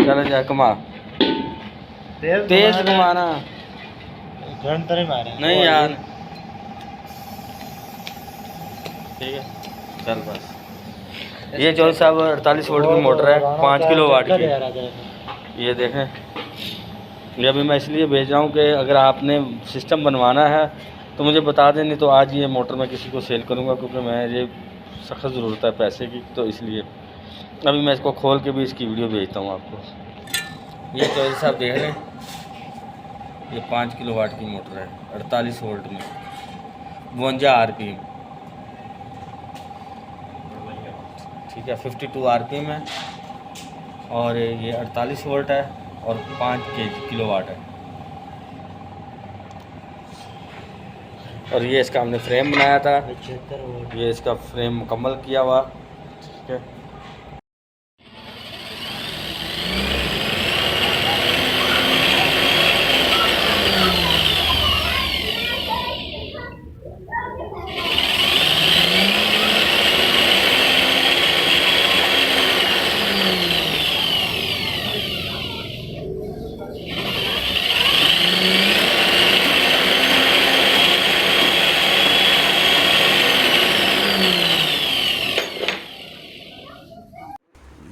चलो जा घुमा, तेज घुमाना। करंट तो नहीं मारे नहीं यार, ठीक है चल बस। ये चौधरी साहब 48 वोल्ट की मोटर है, 5 किलो वाट की। ये देखें, ये अभी मैं इसलिए भेज रहा हूँ कि अगर आपने सिस्टम बनवाना है तो मुझे बता दें, नहीं तो आज ये मोटर मैं किसी को सेल करूँगा, क्योंकि मैं ये सख्त ज़रूरत है पैसे की, तो इसलिए अभी मैं इसको खोल के भी इसकी वीडियो भेजता हूँ आपको। ये चौधरी साहब देख रहे हैं, ये 5 किलो वाट की मोटर है 48 वोल्ट में, 52 RPM, ठीक है 52 RPM है, और ये 48 वोल्ट है और 5 किलो वाट है। और ये इसका हमने फ्रेम बनाया था, ये इसका फ्रेम मुकम्मल किया हुआ, ठीक है।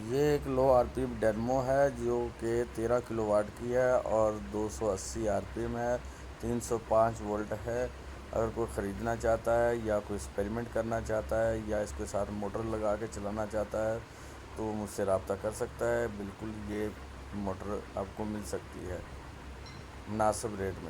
ये एक लो RPM डेनमो है जो कि 13 किलो वाट की है और 280 RPM है, 305 वोल्ट है। अगर कोई ख़रीदना चाहता है या कोई एक्सपेरिमेंट करना चाहता है या इसके साथ मोटर लगा के चलाना चाहता है तो मुझसे रब्ता कर सकता है। बिल्कुल ये मोटर आपको मिल सकती है मुनासिब रेट में।